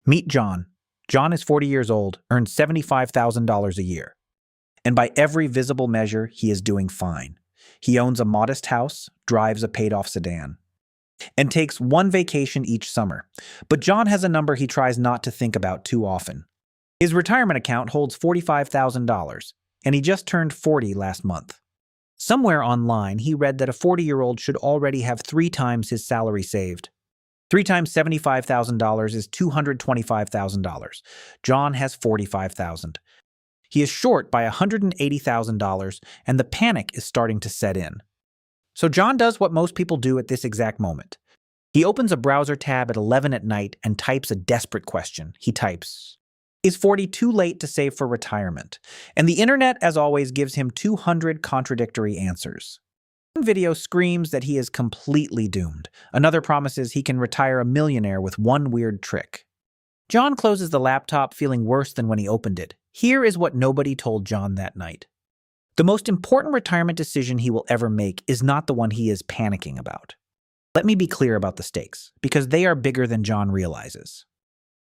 Meet John. John is 40 years old, earns $75,000 a year. And by every visible measure, he is doing fine. He owns a modest house, drives a paid-off sedan, and takes one vacation each summer. But John has a number he tries not to think about too often. His retirement account holds $45,000, and he just turned 40 last month. Somewhere online, he read that a 40-year-old should already have 3 times his salary saved. 3 times $75,000 is $225,000. John has $45,000. He is short by $180,000, and the panic is starting to set in. So John does what most people do at this exact moment. He opens a browser tab at 11 at night and types a desperate question. He types, "Is 40 too late to save for retirement?" And the internet, as always, gives him 200 contradictory answers. One video screams that he is completely doomed. Another promises he can retire a millionaire with one weird trick. John closes the laptop feeling worse than when he opened it. Here is what nobody told John that night. The most important retirement decision he will ever make is not the one he is panicking about. Let me be clear about the stakes, because they are bigger than John realizes.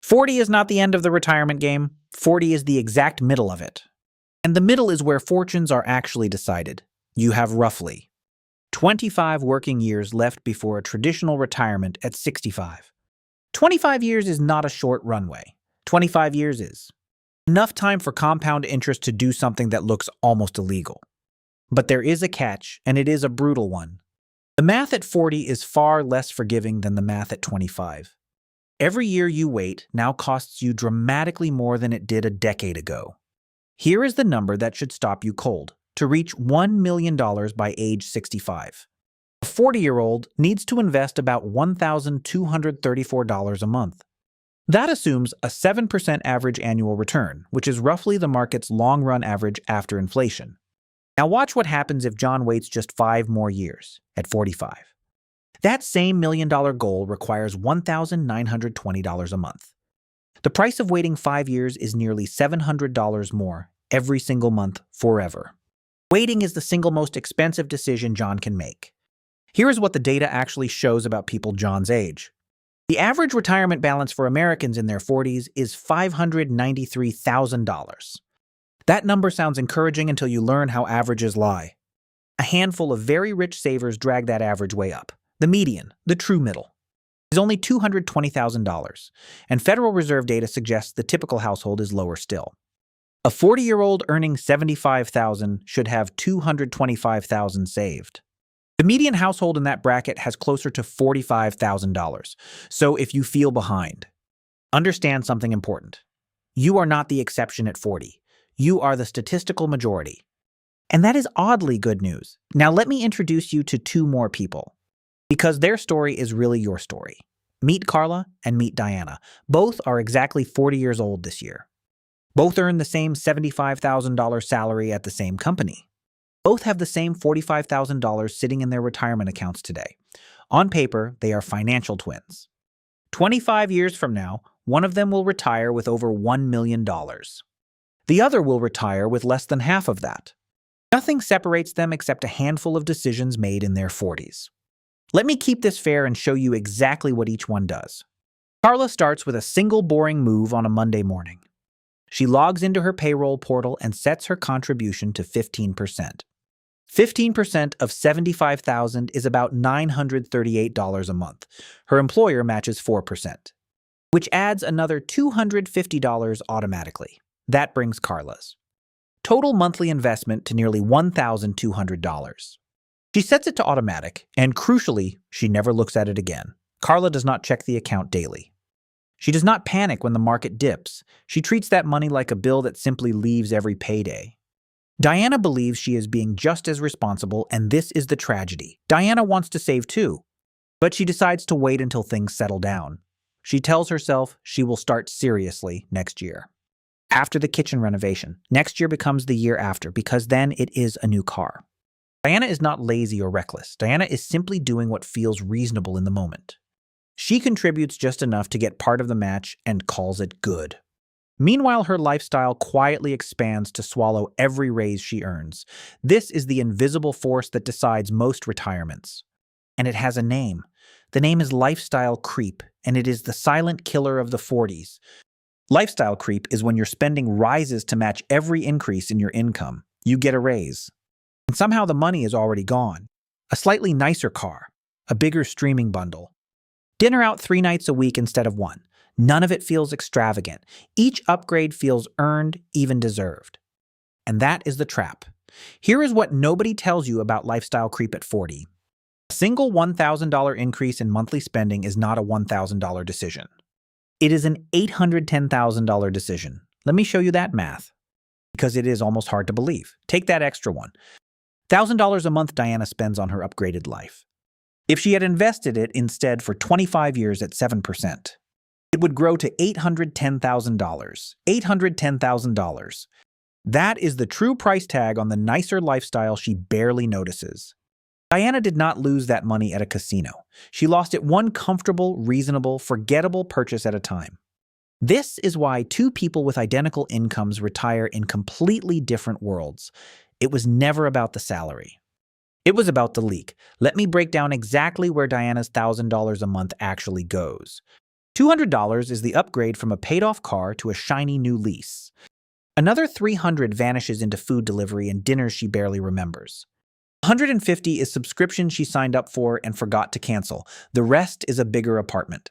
40 is not the end of the retirement game. 40 is the exact middle of it. And the middle is where fortunes are actually decided. You have roughly 25 working years left before a traditional retirement at 65. 25 years is not a short runway. 25 years is enough time for compound interest to do something that looks almost illegal. But there is a catch, and it is a brutal one. The math at 40 is far less forgiving than the math at 25. Every year you wait now costs you dramatically more than it did a decade ago. Here is the number that should stop you cold. To reach $1 million by age 65. A 40-year-old needs to invest about $1,234 a month. That assumes a 7% average annual return, which is roughly the market's long-run average after inflation. Now watch what happens if John waits just 5 more years, at 45. That same million-dollar goal requires $1,920 a month. The price of waiting 5 years is nearly $700 more every single month forever. Waiting is the single most expensive decision John can make. Here is what the data actually shows about people John's age. The average retirement balance for Americans in their 40s is $593,000. That number sounds encouraging until you learn how averages lie. A handful of very rich savers drag that average way up. The median, the true middle, is only $220,000, and Federal Reserve data suggests the typical household is lower still. A 40-year-old earning $75,000 should have $225,000 saved. The median household in that bracket has closer to $45,000. So if you feel behind, understand something important. You are not the exception at 40. You are the statistical majority. And that is oddly good news. Now let me introduce you to 2 more people, because their story is really your story. Meet Carla and meet Diana. Both are exactly 40 years old this year. Both earn the same $75,000 salary at the same company. Both have the same $45,000 sitting in their retirement accounts today. On paper, they are financial twins. 25 years from now, one of them will retire with over $1 million. The other will retire with less than half of that. Nothing separates them except a handful of decisions made in their 40s. Let me keep this fair and show you exactly what each one does. Carla starts with a single boring move on a Monday morning. She logs into her payroll portal and sets her contribution to 15%. 15% of $75,000 is about $938 a month. Her employer matches 4%, which adds another $250 automatically. That brings Carla's total monthly investment to nearly $1,200. She sets it to automatic, and crucially, she never looks at it again. Carla does not check the account daily. She does not panic when the market dips. She treats that money like a bill that simply leaves every payday. Diana believes she is being just as responsible, and this is the tragedy. Diana wants to save too, but she decides to wait until things settle down. She tells herself she will start seriously next year. After the kitchen renovation, next year becomes the year after, because then it is a new car. Diana is not lazy or reckless. Diana is simply doing what feels reasonable in the moment. She contributes just enough to get part of the match and calls it good. Meanwhile, her lifestyle quietly expands to swallow every raise she earns. This is the invisible force that decides most retirements. And it has a name. The name is lifestyle creep. and it is the silent killer of the 40s. Lifestyle creep is when your spending rises to match every increase in your income. You get a raise, and somehow the money is already gone. A slightly nicer car, a bigger streaming bundle, dinner out 3 nights a week instead of 1. None of it feels extravagant. Each upgrade feels earned, even deserved. And that is the trap. Here is what nobody tells you about lifestyle creep at 40. A single $1,000 increase in monthly spending is not a $1,000 decision. It is an $810,000 decision. Let me show you that math, because it is almost hard to believe. Take that extra one. $1,000 a month Diana spends on her upgraded life. If she had invested it instead for 25 years at 7%, it would grow to $810,000. $810,000. That is the true price tag on the nicer lifestyle she barely notices. Diana did not lose that money at a casino. She lost it one comfortable, reasonable, forgettable purchase at a time. This is why 2 people with identical incomes retire in completely different worlds. It was never about the salary. It was about the leak. Let me break down exactly where Diana's $1,000 a month actually goes. $200 is the upgrade from a paid-off car to a shiny new lease. Another $300 vanishes into food delivery and dinners she barely remembers. $150 is subscription she signed up for and forgot to cancel. The rest is a bigger apartment.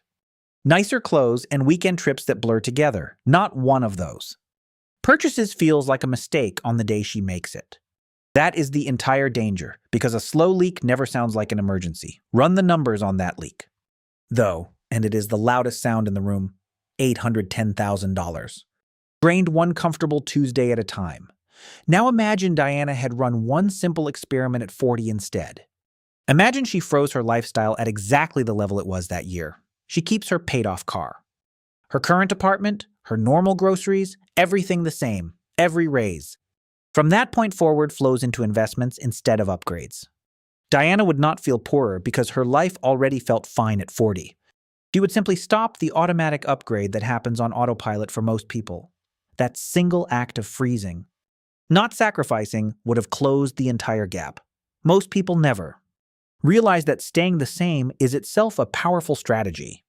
Nicer clothes and weekend trips that blur together. Not one of those. Purchases feels like a mistake on the day she makes it. That is the entire danger, because a slow leak never sounds like an emergency. Run the numbers on that leak. Though, and it is the loudest sound in the room, $810,000. Drained one comfortable Tuesday at a time. Now imagine Diana had run one simple experiment at 40 instead. Imagine she froze her lifestyle at exactly the level it was that year. She keeps her paid-off car. Her current apartment, her normal groceries, everything the same, every raise. From that point forward flows into investments instead of upgrades. Diana would not feel poorer because her life already felt fine at 40. She would simply stop the automatic upgrade that happens on autopilot for most people. That single act of freezing, not sacrificing, would have closed the entire gap. Most people never. Realize that staying the same is itself a powerful strategy.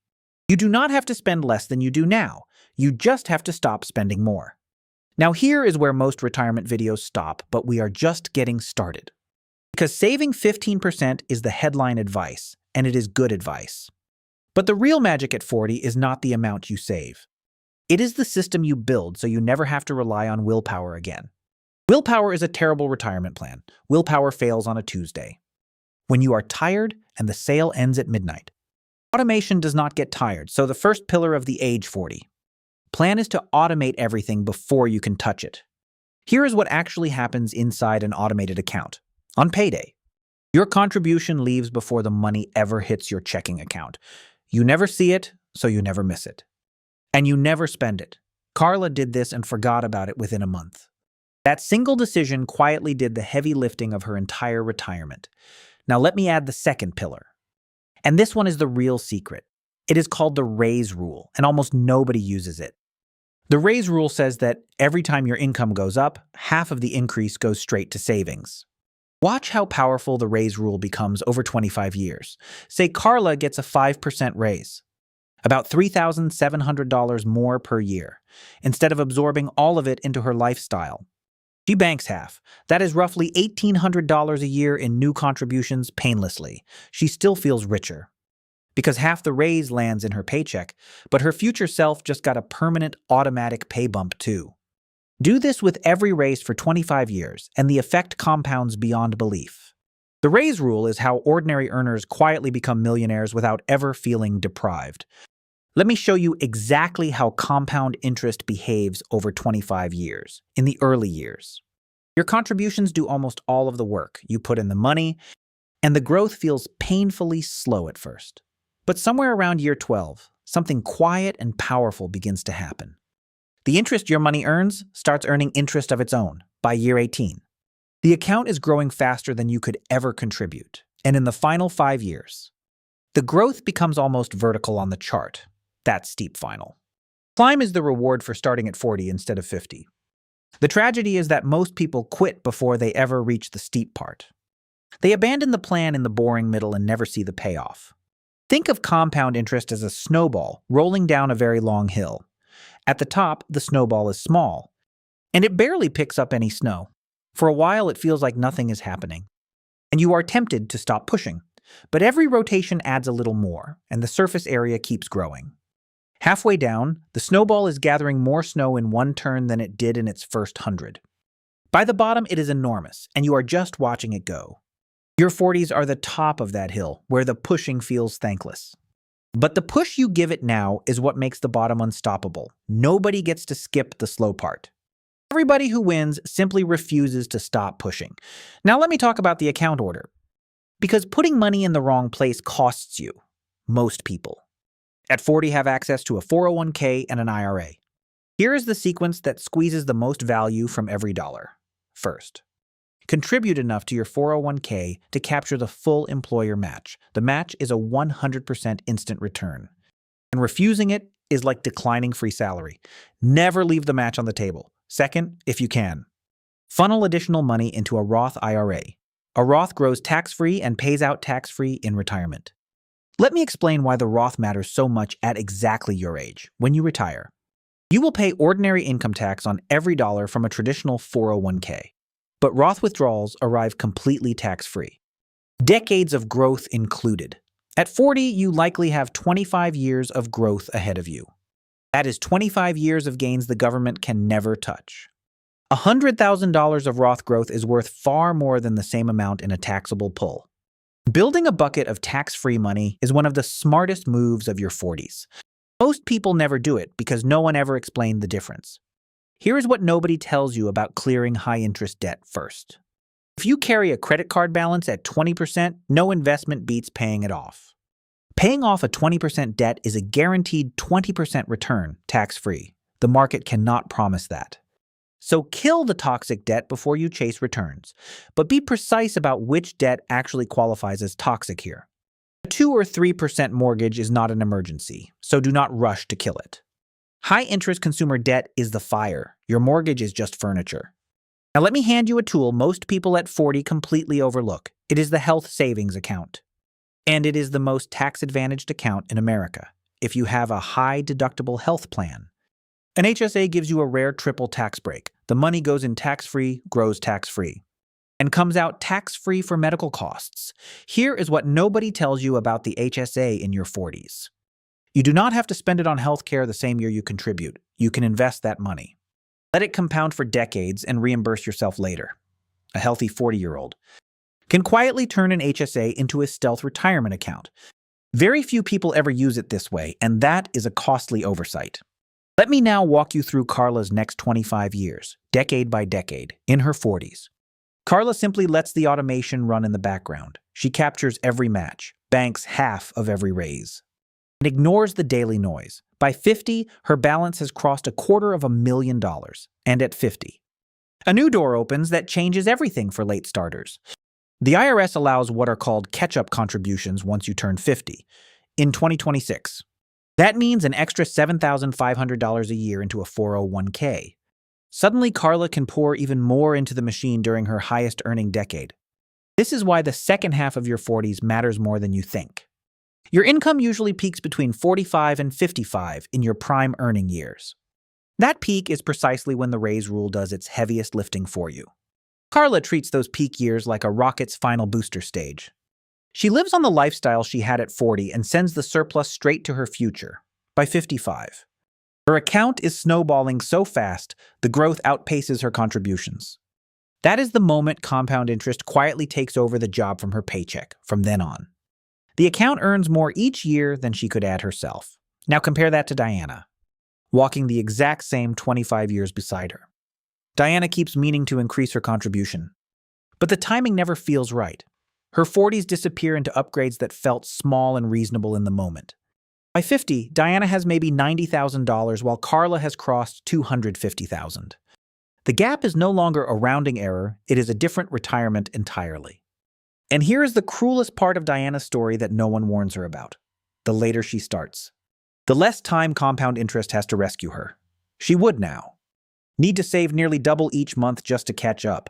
You do not have to spend less than you do now. You just have to stop spending more. Now here is where most retirement videos stop, but we are just getting started. Because saving 15% is the headline advice, and it is good advice. But the real magic at 40 is not the amount you save. It is the system you build so you never have to rely on willpower again. Willpower is a terrible retirement plan. Willpower fails on a Tuesday. When you are tired and the sale ends at midnight. Automation does not get tired, so the first pillar of the age 40. Plan is to automate everything before you can touch it. Here is what actually happens inside an automated account. On payday, your contribution leaves before the money ever hits your checking account. You never see it, so you never miss it. And you never spend it. Carla did this and forgot about it within a month. That single decision quietly did the heavy lifting of her entire retirement. Now let me add the second pillar. And this one is the real secret. It is called the raise rule, and almost nobody uses it. The raise rule says that every time your income goes up, half of the increase goes straight to savings. Watch how powerful the raise rule becomes over 25 years. Say Carla gets a 5% raise, about $3,700 more per year, instead of absorbing all of it into her lifestyle. She banks half. That is roughly $1,800 a year in new contributions painlessly. She still feels richer, because half the raise lands in her paycheck, but her future self just got a permanent automatic pay bump too. Do this with every raise for 25 years, and the effect compounds beyond belief. The raise rule is how ordinary earners quietly become millionaires without ever feeling deprived. Let me show you exactly how compound interest behaves over 25 years, in the early years. Your contributions do almost all of the work. You put in the money, and the growth feels painfully slow at first. But somewhere around year 12, something quiet and powerful begins to happen. The interest your money earns starts earning interest of its own by year 18. The account is growing faster than you could ever contribute, and in the final 5 years, the growth becomes almost vertical on the chart. That steep final. Climb is the reward for starting at 40 instead of 50. The tragedy is that most people quit before they ever reach the steep part. They abandon the plan in the boring middle and never see the payoff. Think of compound interest as a snowball rolling down a very long hill. At the top, the snowball is small, and it barely picks up any snow. For a while, it feels like nothing is happening, and you are tempted to stop pushing. But every rotation adds a little more, and the surface area keeps growing. Halfway down, the snowball is gathering more snow in one turn than it did in its first 100. By the bottom, it is enormous, and you are just watching it go. Your 40s are the top of that hill, where the pushing feels thankless. But the push you give it now is what makes the bottom unstoppable. Nobody gets to skip the slow part. Everybody who wins simply refuses to stop pushing. Now let me talk about the account order. Because putting money in the wrong place costs you. Most people. At 40 have access to a 401k and an IRA. Here is the sequence that squeezes the most value from every dollar. First, contribute enough to your 401k to capture the full employer match. The match is a 100% instant return. And refusing it is like declining free salary. Never leave the match on the table. Second, if you can, funnel additional money into a Roth IRA. A Roth grows tax-free and pays out tax-free in retirement. Let me explain why the Roth matters so much at exactly your age, when you retire. You will pay ordinary income tax on every dollar from a traditional 401k. But Roth withdrawals arrive completely tax-free. Decades of growth included. At 40, you likely have 25 years of growth ahead of you. That is 25 years of gains the government can never touch. $100,000 of Roth growth is worth far more than the same amount in a taxable pull. Building a bucket of tax-free money is one of the smartest moves of your 40s. Most people never do it because no one ever explained the difference. Here is what nobody tells you about clearing high-interest debt first. If you carry a credit card balance at 20%, no investment beats paying it off. Paying off a 20% debt is a guaranteed 20% return, tax-free. The market cannot promise that. So kill the toxic debt before you chase returns. But be precise about which debt actually qualifies as toxic here. A 2 or 3% mortgage is not an emergency, so do not rush to kill it. High-interest consumer debt is the fire. Your mortgage is just furniture. Now let me hand you a tool most people at 40 completely overlook. It is the health savings account. And it is the most tax-advantaged account in America, if you have a high-deductible health plan. An HSA gives you a rare triple tax break. The money goes in tax-free, grows tax-free, and comes out tax-free for medical costs. Here is what nobody tells you about the HSA in your 40s. You do not have to spend it on healthcare the same year you contribute. You can invest that money. Let it compound for decades and reimburse yourself later. A healthy 40-year-old can quietly turn an HSA into a stealth retirement account. Very few people ever use it this way, and that is a costly oversight. Let me now walk you through Carla's next 25 years, decade by decade, in her 40s. Carla simply lets the automation run in the background. She captures every match, banks half of every raise, and ignores the daily noise. By 50, her balance has crossed $250,000, and at 50, a new door opens that changes everything for late starters. The IRS allows what are called catch-up contributions once you turn 50. In 2026, that means an extra $7,500 a year into a 401k. Suddenly, Carla can pour even more into the machine during her highest earning decade. This is why the second half of your 40s matters more than you think. Your income usually peaks between 45 and 55 in your prime earning years. That peak is precisely when the raise rule does its heaviest lifting for you. Carla treats those peak years like a rocket's final booster stage. She lives on the lifestyle she had at 40 and sends the surplus straight to her future by 55. Her account is snowballing so fast, the growth outpaces her contributions. That is the moment compound interest quietly takes over the job from her paycheck from then on. The account earns more each year than she could add herself. Now compare that to Diana, walking the exact same 25 years beside her. Diana keeps meaning to increase her contribution, but the timing never feels right. Her 40s disappear into upgrades that felt small and reasonable in the moment. By 50, Diana has maybe $90,000 while Carla has crossed $250,000. The gap is no longer a rounding error, it is a different retirement entirely. And here is the cruelest part of Diana's story that no one warns her about. The later she starts, the less time compound interest has to rescue her. She would now need to save nearly double each month just to catch up.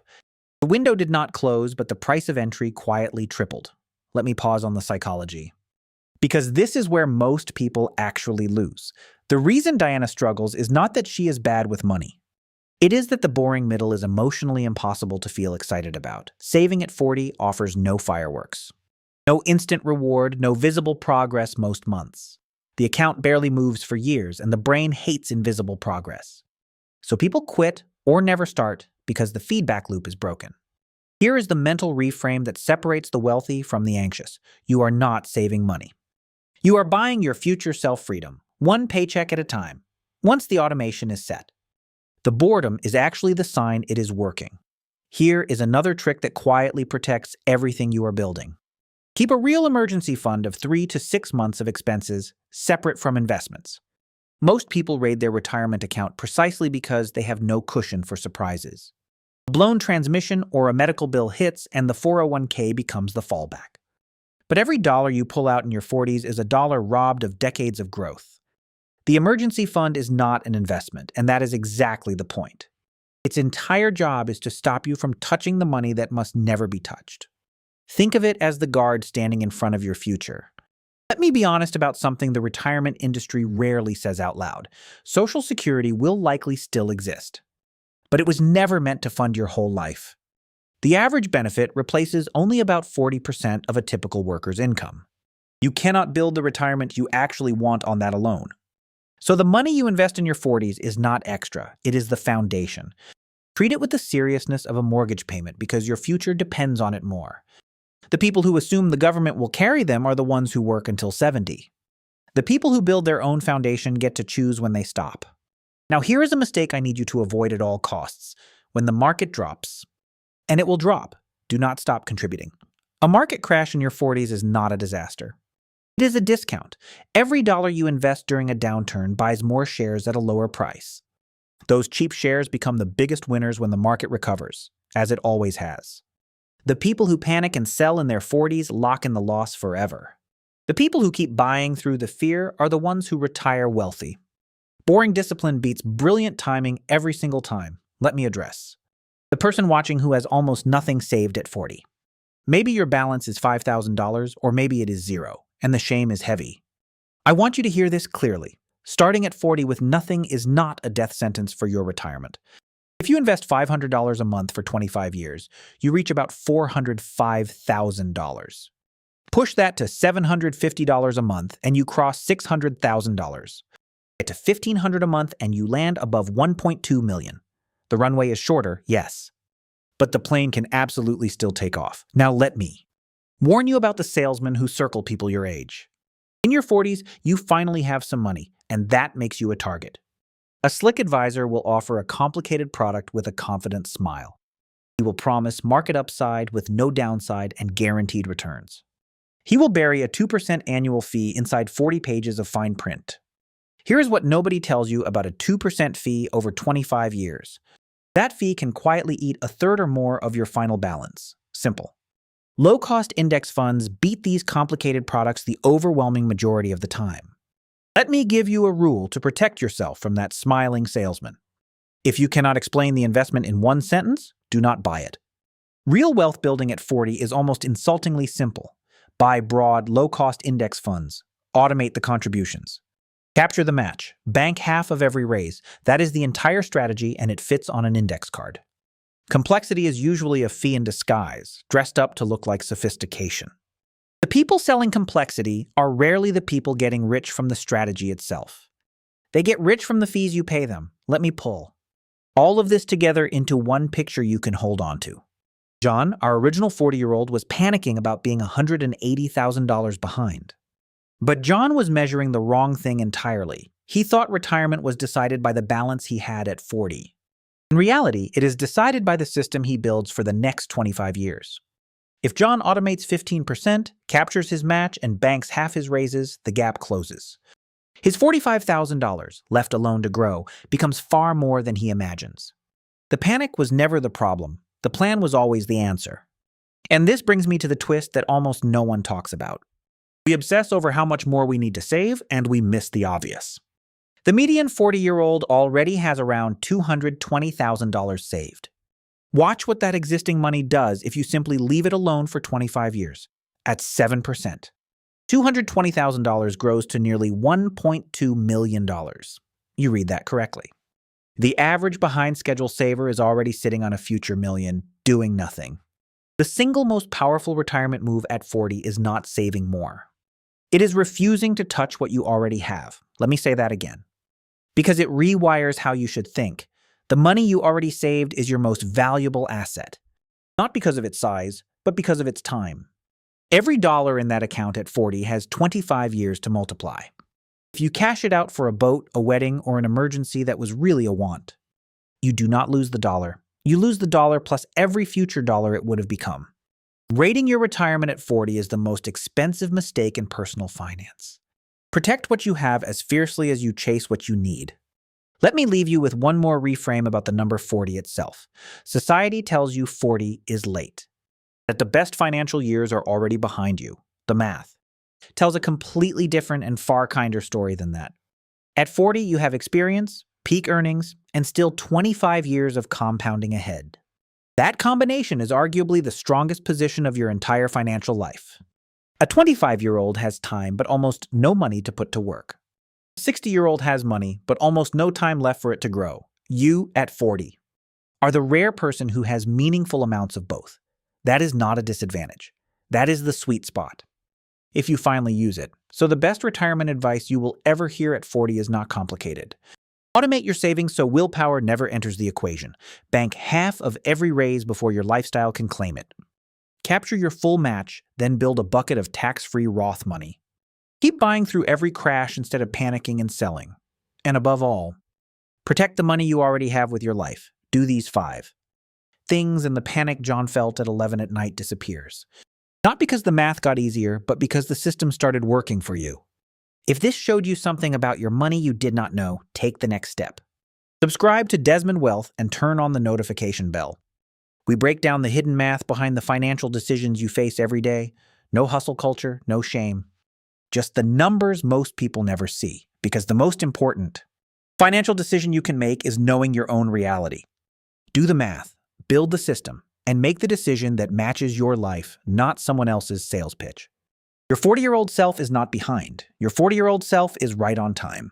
The window did not close, but the price of entry quietly tripled. Let me pause on the psychology. Because this is where most people actually lose. The reason Diana struggles is not that she is bad with money. It is that the boring middle is emotionally impossible to feel excited about. Saving at 40 offers no fireworks. No instant reward, no visible progress most months. The account barely moves for years, and the brain hates invisible progress. So people quit or never start because the feedback loop is broken. Here is the mental reframe that separates the wealthy from the anxious. You are not saving money. You are buying your future self-freedom, one paycheck at a time, once the automation is set. The boredom is actually the sign it is working. Here is another trick that quietly protects everything you are building. Keep a real emergency fund of 3 to 6 months of expenses separate from investments. Most people raid their retirement account precisely because they have no cushion for surprises. A blown transmission or a medical bill hits and the 401k becomes the fallback. But every dollar you pull out in your 40s is a dollar robbed of decades of growth. The emergency fund is not an investment, and that is exactly the point. Its entire job is to stop you from touching the money that must never be touched. Think of it as the guard standing in front of your future. Let me be honest about something the retirement industry rarely says out loud. Social Security will likely still exist, but it was never meant to fund your whole life. The average benefit replaces only about 40% of a typical worker's income. You cannot build the retirement you actually want on that alone. So the money you invest in your 40s is not extra, it is the foundation. Treat it with the seriousness of a mortgage payment because your future depends on it more. The people who assume the government will carry them are the ones who work until 70. The people who build their own foundation get to choose when they stop. Now here is a mistake I need you to avoid at all costs. When the market drops, and it will drop, do not stop contributing. A market crash in your 40s is not a disaster. It is a discount. Every dollar you invest during a downturn buys more shares at a lower price. Those cheap shares become the biggest winners when the market recovers, as it always has. The people who panic and sell in their 40s lock in the loss forever. The people who keep buying through the fear are the ones who retire wealthy. Boring discipline beats brilliant timing every single time. Let me address the person watching who has almost nothing saved at 40. Maybe your balance is $5,000 or maybe it is zero, and the shame is heavy. I want you to hear this clearly. Starting at 40 with nothing is not a death sentence for your retirement. If you invest $500 a month for 25 years, you reach about $405,000. Push that to $750 a month and you cross $600,000. Get to $1,500 a month and you land above $1.2 million. The runway is shorter, yes, but the plane can absolutely still take off. Now let me warn you about the salesmen who circle people your age. In your 40s, you finally have some money, and that makes you a target. A slick advisor will offer a complicated product with a confident smile. He will promise market upside with no downside and guaranteed returns. He will bury a 2% annual fee inside 40 pages of fine print. Here is what nobody tells you about a 2% fee over 25 years. That fee can quietly eat a third or more of your final balance. Simple. Low-cost index funds beat these complicated products the overwhelming majority of the time. Let me give you a rule to protect yourself from that smiling salesman. If you cannot explain the investment in one sentence, do not buy it. Real wealth building at 40 is almost insultingly simple. Buy broad, low-cost index funds. Automate the contributions. Capture the match. Bank half of every raise. That is the entire strategy, and it fits on an index card. Complexity is usually a fee in disguise, dressed up to look like sophistication. The people selling complexity are rarely the people getting rich from the strategy itself. They get rich from the fees you pay them. Let me pull all of this together into one picture you can hold on to. John, our original 40-year-old, was panicking about being $180,000 behind. But John was measuring the wrong thing entirely. He thought retirement was decided by the balance he had at 40. In reality, it is decided by the system he builds for the next 25 years. If John automates 15%, captures his match, and banks half his raises, the gap closes. His $45,000, left alone to grow, becomes far more than he imagines. The panic was never the problem. The plan was always the answer. And this brings me to the twist that almost no one talks about. We obsess over how much more we need to save, and we miss the obvious. The median 40-year-old already has around $220,000 saved. Watch what that existing money does if you simply leave it alone for 25 years, at 7%. $220,000 grows to nearly $1.2 million. You read that correctly. The average behind schedule saver is already sitting on a future million, doing nothing. The single most powerful retirement move at 40 is not saving more. It is refusing to touch what you already have. Let me say that again. Because it rewires how you should think. The money you already saved is your most valuable asset. Not because of its size, but because of its time. Every dollar in that account at 40 has 25 years to multiply. If you cash it out for a boat, a wedding, or an emergency that was really a want, you do not lose the dollar. You lose the dollar plus every future dollar it would have become. Rating your retirement at 40 is the most expensive mistake in personal finance. Protect what you have as fiercely as you chase what you need. Let me leave you with one more reframe about the number 40 itself. Society tells you 40 is late, that the best financial years are already behind you. The math tells a completely different and far kinder story than that. At 40, you have experience, peak earnings, and still 25 years of compounding ahead. That combination is arguably the strongest position of your entire financial life. A 25-year-old has time but almost no money to put to work. A 60-year-old has money but almost no time left for it to grow. You, at 40, are the rare person who has meaningful amounts of both. That is not a disadvantage. That is the sweet spot, if you finally use it. So the best retirement advice you will ever hear at 40 is not complicated. Automate your savings so willpower never enters the equation. Bank half of every raise before your lifestyle can claim it. Capture your full match, then build a bucket of tax-free Roth money. Keep buying through every crash instead of panicking and selling. And above all, protect the money you already have with your life. Do these 5 things and the panic John felt at 11 at night disappears. Not because the math got easier, but because the system started working for you. If this showed you something about your money you did not know, take the next step. Subscribe to Desmond Wealth and turn on the notification bell. We break down the hidden math behind the financial decisions you face every day. No hustle culture, no shame. Just the numbers most people never see. Because the most important financial decision you can make is knowing your own reality. Do the math, build the system, and make the decision that matches your life, not someone else's sales pitch. Your 40-year-old self is not behind. Your 40-year-old self is right on time.